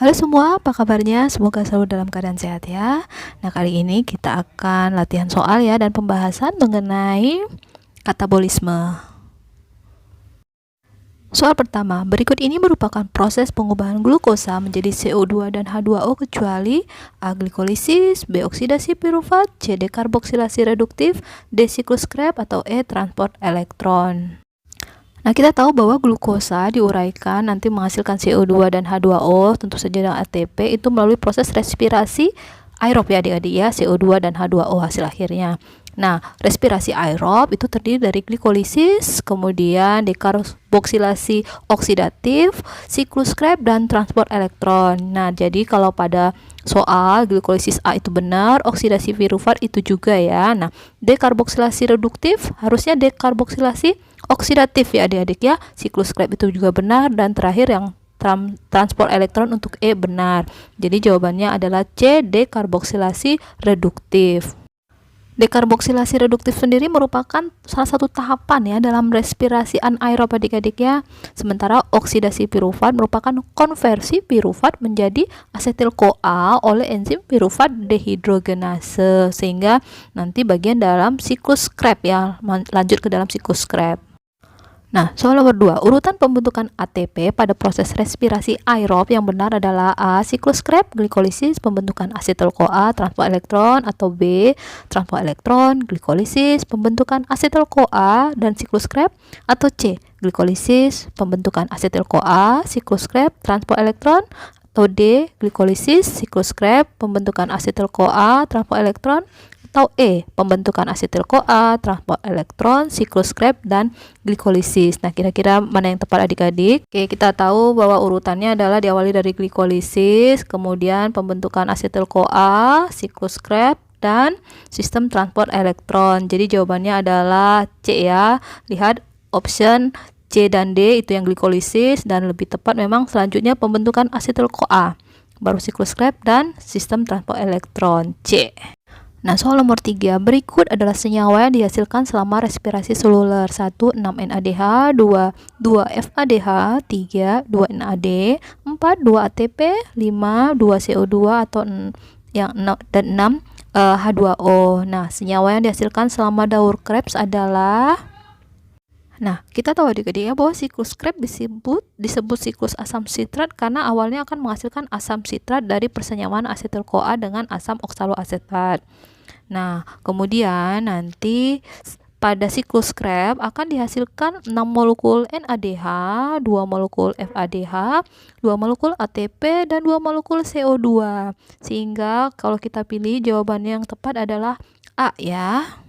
Halo semua, apa kabarnya? Semoga selalu dalam keadaan sehat ya. Nah, kali ini kita akan latihan soal ya dan pembahasan mengenai katabolisme. Soal pertama, berikut ini merupakan proses pengubahan glukosa menjadi CO2 dan H2O kecuali A. Glikolisis, B. Oksidasi pirufat, C. Dekarboksilasi reduktif, D. Siklus Krebs, atau E. Transport elektron. Nah, kita tahu bahwa glukosa diuraikan nanti menghasilkan CO2 dan H2O, tentu saja dengan ATP, itu melalui proses respirasi aerob ya adik-adik ya, CO2 dan H2O hasil akhirnya. Nah, respirasi aerob itu terdiri dari glikolisis, kemudian dekarboksilasi oksidatif, siklus Krebs, dan transport elektron. Nah, jadi kalau pada soal glikolisis A itu benar, oksidasi pirufat itu juga ya. Nah, dekarboksilasi reduktif harusnya dekarboksilasi oksidatif ya adik-adik ya. Siklus Krebs itu juga benar, dan terakhir yang transport elektron untuk E benar. Jadi jawabannya adalah C, dekarboksilasi reduktif. Dekarboksilasi reduktif sendiri merupakan salah satu tahapan ya dalam respirasi anaerob adik-adik ya. Sementara oksidasi pirufat merupakan konversi pirufat menjadi asetil-CoA oleh enzim pirufat dehidrogenase, sehingga nanti bagian dalam siklus Krebs ya, lanjut ke dalam siklus Krebs. Nah, soal nomor 2, urutan pembentukan ATP pada proses respirasi aerob yang benar adalah A. Siklus Krebs, glikolisis, pembentukan asetil-CoA, transport elektron, atau B. Transport elektron, glikolisis, pembentukan asetil-CoA, dan siklus Krebs, atau C. Glikolisis, pembentukan asetil-CoA, siklus Krebs, transport elektron, atau D. Glikolisis, siklus Krebs, pembentukan asetil-CoA, transport elektron, atau E. Pembentukan asetil-CoA, transport elektron, siklus Krebs, dan glikolisis. Nah, kira-kira mana yang tepat adik-adik? Oke, kita tahu bahwa urutannya adalah diawali dari glikolisis, kemudian pembentukan asetil-CoA, siklus Krebs, dan sistem transport elektron. Jadi jawabannya adalah C ya. Lihat option C dan D itu yang glikolisis, dan lebih tepat memang selanjutnya pembentukan asetil-CoA, baru siklus Krebs, dan sistem transport elektron. C. Nah, soal nomor 3, berikut adalah senyawa yang dihasilkan selama respirasi seluler. 1. 6-NADH, 2. 2-FADH, 3. 2-NAD, 4. 2-ATP, 5. 2-CO2, atau yang 6 dan 6 H2O. Nah, senyawa yang dihasilkan selama daur Krebs adalah, nah, kita tahu adik-adik ya bahwa siklus Krebs disebut siklus asam sitrat karena awalnya akan menghasilkan asam sitrat dari persenyawaan asetil-CoA dengan asam oksaloasetat. Nah, kemudian nanti pada siklus Krebs akan dihasilkan 6 molekul NADH, 2 molekul FADH, 2 molekul ATP, dan 2 molekul CO2. Sehingga kalau kita pilih jawabannya yang tepat adalah A ya.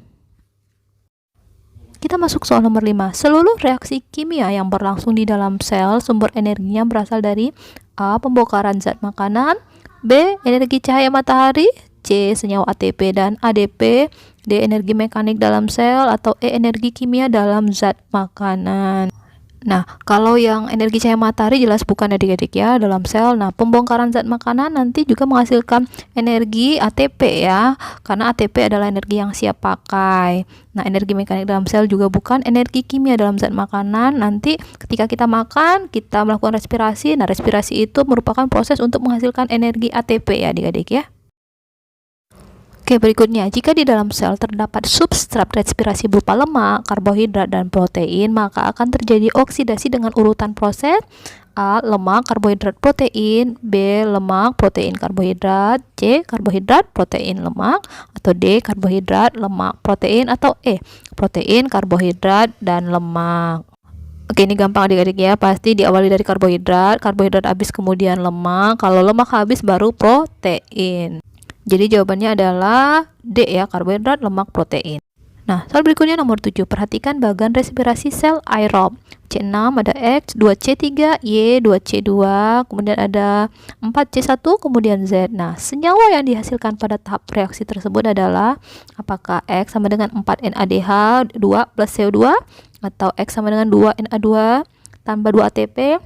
Kita masuk soal nomor 5. Seluruh reaksi kimia yang berlangsung di dalam sel sumber energinya berasal dari A. Pembongkaran zat makanan, B. Energi cahaya matahari, C. Senyawa ATP dan ADP, D. Energi mekanik dalam sel, atau E. Energi kimia dalam zat makanan. Nah, kalau yang energi cahaya matahari jelas bukan adik-adik ya dalam sel. Nah, pembongkaran zat makanan nanti juga menghasilkan energi ATP ya, karena ATP adalah energi yang siap pakai. Nah, energi mekanik dalam sel juga bukan, energi kimia dalam zat makanan nanti ketika kita makan, kita melakukan respirasi. Nah, respirasi itu merupakan proses untuk menghasilkan energi ATP ya adik-adik ya. Oke, berikutnya, jika di dalam sel terdapat substrat respirasi berupa lemak, karbohidrat, dan protein, maka akan terjadi oksidasi dengan urutan proses A. Lemak, karbohidrat, protein, B. Lemak, protein, karbohidrat, C. Karbohidrat, protein, lemak, atau D. Karbohidrat, lemak, protein, atau E. Protein, karbohidrat, dan lemak. Oke, ini gampang adik-adik ya, pasti diawali dari karbohidrat, karbohidrat habis kemudian lemak, kalau lemak habis baru protein. Jadi jawabannya adalah D ya, karbohidrat, lemak, protein. Nah, soal berikutnya nomor 7. Perhatikan bagan respirasi sel aerob. C6 ada X, 2C3, Y, 2C2, kemudian ada 4C1, kemudian Z. Nah, senyawa yang dihasilkan pada tahap reaksi tersebut adalah apakah X sama dengan 4NADH 2 plus CO2, atau X sama dengan 2Na2 tambah 2 ATP,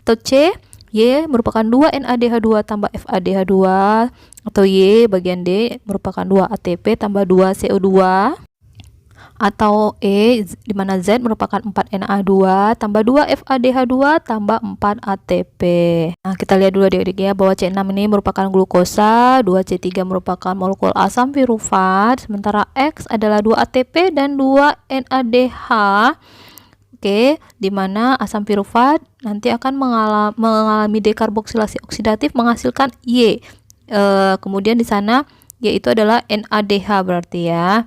atau C, Y merupakan 2 NADH2 tambah FADH2, atau Y bagian D merupakan 2 ATP tambah 2 CO2, atau E, di mana Z merupakan 4Na2 tambah 2FADH2 tambah 4ATP. Nah, kita lihat dulu adik-adik ya, bahwa C6 ini merupakan glukosa, 2C3 merupakan molekul asam pirufat, sementara X adalah 2ATP dan 2NADH. Oke, di mana asam pirufat nanti akan mengalami dekarboksilasi oksidatif menghasilkan Y. Kemudian di sana Y itu adalah NADH berarti ya.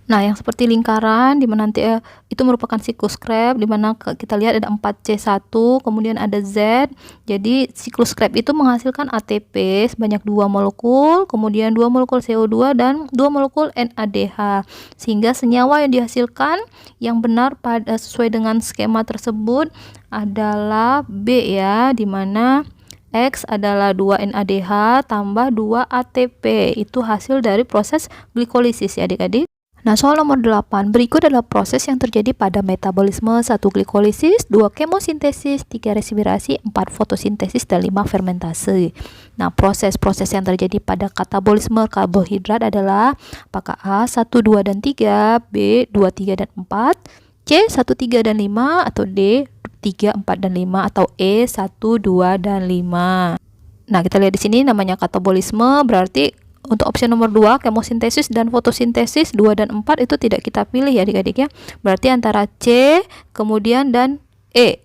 Nah, yang seperti lingkaran di mana nanti itu merupakan siklus Krebs, di mana kita lihat ada 4C1, kemudian ada Z. Jadi siklus Krebs itu menghasilkan ATP sebanyak 2 molekul, kemudian 2 molekul CO2 dan 2 molekul NADH. Sehingga senyawa yang dihasilkan yang benar pada sesuai dengan skema tersebut adalah B ya, di mana X adalah 2 NADH tambah 2 ATP. Itu hasil dari proses glikolisis ya adik-adik. Nah, soal nomor 8, berikut adalah proses yang terjadi pada metabolisme: 1 glikolisis, 2 kemosintesis, 3 respirasi, 4 fotosintesis, dan 5 fermentasi. Nah, proses-proses yang terjadi pada katabolisme karbohidrat adalah apakah A, 1, 2, dan 3, B, 2, 3, dan 4, C, 1, 3, dan 5, atau D, 3, 4, dan 5, atau E, 1, 2, dan 5. Nah, kita lihat di sini namanya katabolisme, berarti untuk opsi nomor 2, kemosintesis dan fotosintesis 2 dan 4 itu tidak kita pilih ya adik-adik ya. Berarti antara C, kemudian dan E.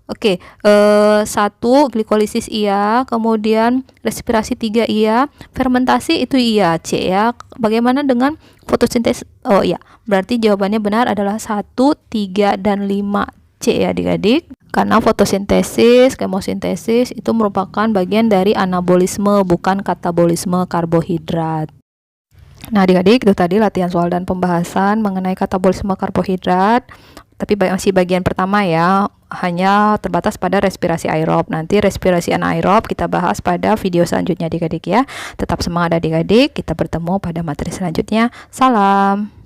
Oke, 1 glikolisis iya, kemudian respirasi 3 iya, fermentasi itu iya, C ya. Bagaimana dengan fotosintesis? Oh iya, berarti jawabannya benar adalah 1, 3, dan 5 C ya adik-adik. Karena fotosintesis, kemosintesis itu merupakan bagian dari anabolisme, bukan katabolisme karbohidrat. Nah adik-adik, itu tadi latihan soal dan pembahasan mengenai katabolisme karbohidrat. Tapi masih bagian pertama ya, hanya terbatas pada respirasi aerob. Nanti respirasi anaerob kita bahas pada video selanjutnya adik-adik ya. Tetap semangat adik-adik, kita bertemu pada materi selanjutnya. Salam.